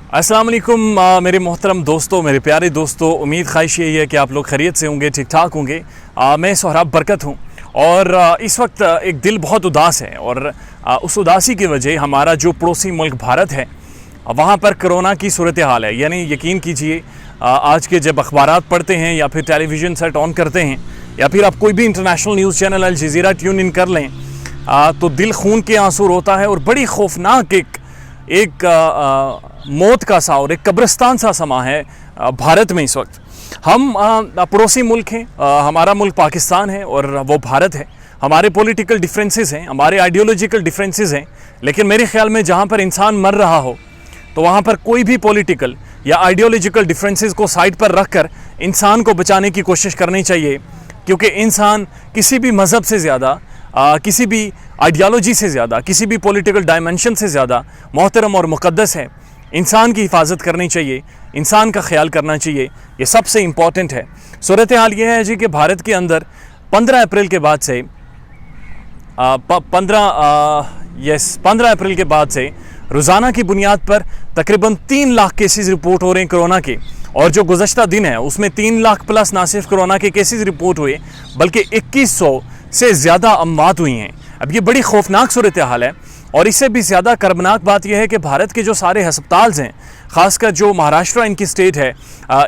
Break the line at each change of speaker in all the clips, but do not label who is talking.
अस्सलाम वालेकुम मेरे मोहतरम दोस्तों, मेरे प्यारे दोस्तों, उम्मीद ख्वाहिश यही है कि आप लोग खैरियत से होंगे, ठीक ठाक होंगे। मैं सोहराब बरकत हूँ और इस वक्त एक दिल बहुत उदास है और उस उदासी की वजह हमारा जो पड़ोसी मुल्क भारत है वहाँ पर कोरोना की सूरत हाल है। यानी यकीन कीजिए, आज के जब अखबारात पढ़ते हैं या फिर टेलीविज़न सेट ऑन करते हैं या फिर आप कोई भी international news channel Al Jazeera tune in कर लें तो दिल खून के आंसू रोता है और बड़ी खौफनाक एक मौत का सा और एक कब्रिस्तान सा समा है भारत में इस वक्त। हम पड़ोसी मुल्क हैं, हमारा मुल्क पाकिस्तान है और वो भारत है। हमारे पॉलिटिकल डिफरेंसेस हैं, हमारे आइडियोलॉजिकल डिफरेंसेस हैं, लेकिन मेरे ख्याल में जहाँ पर इंसान मर रहा हो तो वहाँ पर कोई भी पॉलिटिकल या आइडियोलॉजिकल डिफरेंसेस को साइड पर रख कर इंसान को बचाने की कोशिश करनी चाहिए, क्योंकि इंसान किसी भी मज़हब से ज़्यादा, किसी भी आइडियोलॉजी से ज़्यादा, किसी भी पॉलिटिकल डायमेंशन से ज़्यादा मोहतरम और मुक़द्दस है। इंसान की हिफाजत करनी चाहिए, इंसान का ख्याल करना चाहिए, ये सबसे इम्पॉर्टेंट है। सूरत हाल ये है जी कि भारत के अंदर 15 अप्रैल के बाद से 15 अप्रैल के बाद से रोज़ाना की बुनियाद पर तकरीबन 3 लाख केसेस रिपोर्ट हो रहे हैं कोरोना के, और जो गुज़श्ता दिन है उसमें 3 लाख प्लस ना सिर्फ कोरोना के केसेस रिपोर्ट हुए बल्कि 2100 से ज़्यादा अमवात हुई हैं। अब ये बड़ी खौफनाक सूरत हाल है और इससे भी ज़्यादा कर्मनाक बात यह है कि भारत के जो सारे हस्पताल हैं, ख़ासकर जो महाराष्ट्र इनकी स्टेट है,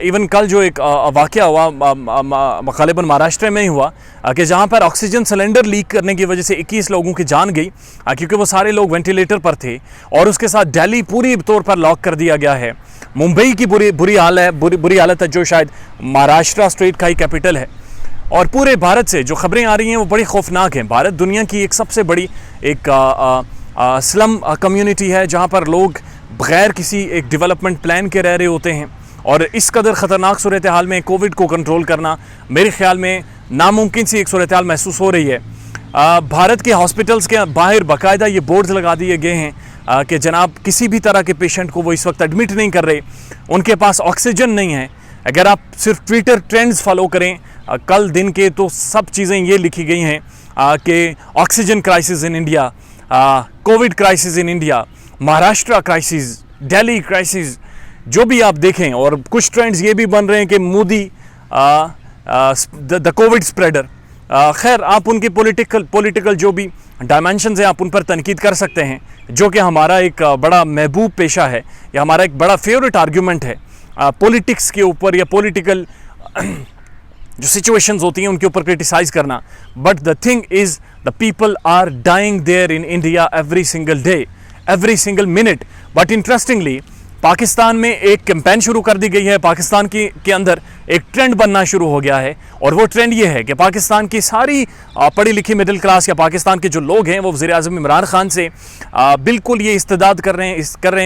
इवन कल जो एक वाक़या हुआ ग़ालिबन महाराष्ट्र में ही हुआ कि जहाँ पर ऑक्सीजन सिलेंडर लीक करने की वजह से 21 लोगों की जान गई, क्योंकि वो सारे लोग वेंटिलेटर पर थे। और उसके साथ दिल्ली पूरी तौर पर लॉक कर दिया गया है। मुंबई की बुरी हालत है, जो शायद महाराष्ट्र स्टेट का ही कैपिटल है। और पूरे भारत से जो खबरें आ रही हैं वो बड़ी खौफनाक हैं। भारत दुनिया की एक सबसे बड़ी स्लम कम्युनिटी है, जहाँ पर लोग बग़ैर किसी एक डेवलपमेंट प्लान के रह रहे होते हैं, और इस कदर ख़तरनाक सूरत हाल में कोविड को कंट्रोल करना मेरे ख़्याल में नामुमकिन सी एक सूरत हाल महसूस हो रही है। भारत के हॉस्पिटल्स के बाहर बाकायदा ये बोर्ड्स लगा दिए गए हैं कि जनाब किसी भी तरह के पेशेंट को वो इस वक्त एडमिट नहीं कर रहे, उनके पास ऑक्सीजन नहीं है। अगर आप सिर्फ ट्विटर ट्रेंड्स फॉलो करें कल दिन के, तो सब चीज़ें ये लिखी गई हैं कि oxygen crisis in India, Covid crisis in India, Maharashtra crisis, Delhi crisis, जो भी आप देखें। और कुछ ट्रेंड्स ये भी बन रहे हैं कि मोदी द कोविड स्प्रेडर। खैर, आप उनके पॉलिटिकल जो भी डायमेंशंस हैं आप उन पर तनकीद कर सकते हैं, जो कि हमारा एक बड़ा महबूब पेशा है या हमारा एक बड़ा फेवरेट आर्ग्यूमेंट है पॉलिटिक्स के ऊपर या पॉलिटिकल जो सिचुएशंस होती हैं उनके ऊपर क्रिटिसाइज़ करना। But the thing is the people are dying there in India every single day, every single minute. But interestingly Pakistan में एक कैंपेन शुरू कर दी गई है, पाकिस्तान के अंदर एक ट्रेंड बनना शुरू हो गया है, और वो ट्रेंड ये है कि पाकिस्तान की सारी पढ़ी लिखी मिडिल क्लास या पाकिस्तान के जो लोग हैं वो वज़ीर आज़म इमरान खान से बिल्कुल ये इस्तदाद कर रहे हैं,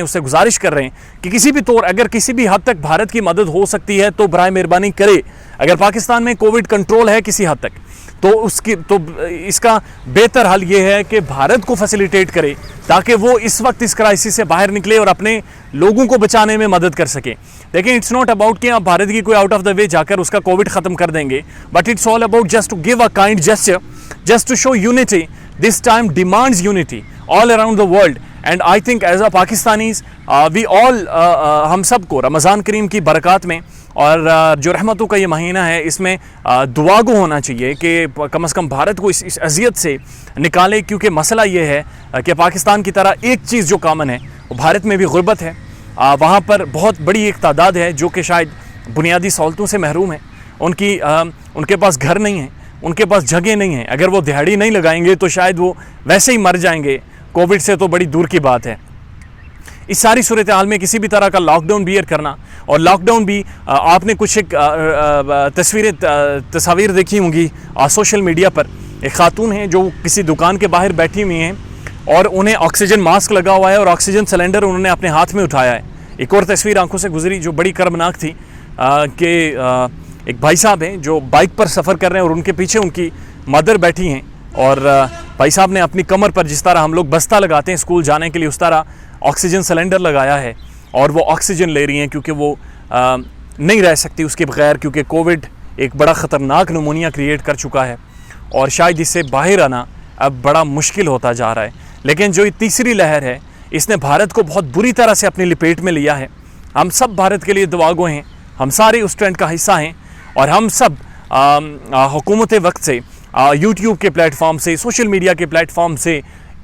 उससे गुजारिश कर रहे हैं कि किसी भी तौर अगर किसी भी हद तक भारत की मदद हो सकती है तो बराए मेहरबानी करे। अगर पाकिस्तान में कोविड कंट्रोल है किसी हद तक तो इसका बेहतर हल ये है कि भारत को फैसिलिटेट करे, ताकि वो इस वक्त इस क्राइसिस से बाहर निकले और अपने लोगों को बचाने में मदद कर सके। लेकिन इट्स नॉट अबाउट कि आप भारत की कोई आउट ऑफ द वे जाकर उसका कोविड ख़त्म कर देंगे, but it's all about just to give a kind gesture, just to show unity. This time demands unity all around the world, and I think as a Pakistanis we all, हम सबको रमज़ान करीम की बरक़ात में और जो रहमतों का ये महीना है इसमें दुआ गो होना चाहिए कि कम से कम भारत को इस अज़ियत से निकाले। क्योंकि मसला ये है कि पाकिस्तान की तरह एक चीज़ जो कॉमन है वो भारत में भी गुर्बत है। वहाँ पर बहुत बड़ी एक तादाद है जो कि शायद बुनियादी सहूलतों से महरूम है। उनके पास घर नहीं है, उनके पास जगह नहीं है। अगर वो दिहाड़ी नहीं लगाएंगे तो शायद वो वैसे ही मर जाएंगे। कोविड से तो बड़ी दूर की बात है। इस सारी सूरत हाल में किसी भी तरह का लॉकडाउन बियर करना, और लॉकडाउन भी आपने कुछ एक तस्वीर देखी होंगी सोशल मीडिया पर। एक खातून है जो किसी दुकान के बाहर बैठी हुई हैं और उन्हें ऑक्सीजन मास्क लगा हुआ है और ऑक्सीजन सिलेंडर उन्होंने अपने हाथ में उठाया है। एक और तस्वीर आंखों से गुजरी जो बड़ी कर्मनाक थी कि एक भाई साहब हैं जो बाइक पर सफ़र कर रहे हैं और उनके पीछे उनकी मदर बैठी हैं, और भाई साहब ने अपनी कमर पर जिस तरह हम लोग बस्ता लगाते हैं स्कूल जाने के लिए उस तरह ऑक्सीजन सिलेंडर लगाया है, और वो ऑक्सीजन ले रही हैं क्योंकि वो नहीं रह सकती उसके बगैर, क्योंकि कोविड एक बड़ा ख़तरनाक नमूनिया क्रिएट कर चुका है और शायद इससे बाहर आना अब बड़ा मुश्किल होता जा रहा है। लेकिन जो ये तीसरी लहर है इसने भारत को बहुत बुरी तरह से अपनी लपेट में लिया है हम सब भारत के लिए दुआगो हैं, हम सारे उस ट्रेंड का हिस्सा हैं और हम सब हुकूमत वक्त से यूट्यूब के प्लेटफॉर्म से, सोशल मीडिया के प्लेटफॉर्म से,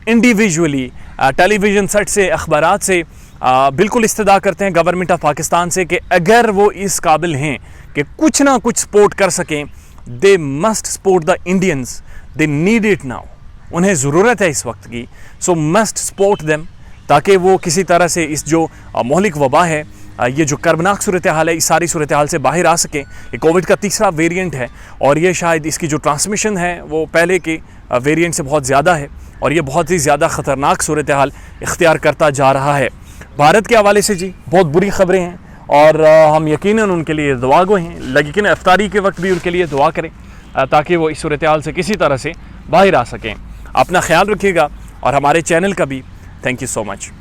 इंडिविजुअली टेलीविज़न सेट से, अखबारात से बिल्कुल इस्तदा करते हैं गवर्नमेंट ऑफ पाकिस्तान से कि अगर वो इस काबिल हैं कि कुछ ना कुछ सपोर्ट कर सकें, they must support the Indians, they need it now, उन्हें ज़रूरत है इस वक्त की, सो मस्ट सपोर्ट देम, ताकि वो किसी तरह से इस जो मोहलिक वबा है, ये जो कर्बनाक सूरत हाल है, इस सारी सूरत हाल से बाहर आ सकें। ये कोविड का तीसरा वेरिएंट है और ये शायद इसकी जो ट्रांसमिशन है वो पहले के वेरिएंट से बहुत ज़्यादा है और ये बहुत ही ज़्यादा ख़तरनाक सूरत हाल इख्तियार करता जा रहा है। भारत के हवाले से जी बहुत बुरी ख़बरें हैं और हम यकीनन उनके लिए दुआगो हैं, लेकिन इफ्तारी के वक्त भी उनके लिए दुआ करें ताकि वो इस सूरत हाल से किसी तरह से बाहर आ सकें। अपना ख्याल रखिएगा और हमारे चैनल का भी थैंक यू सो मच।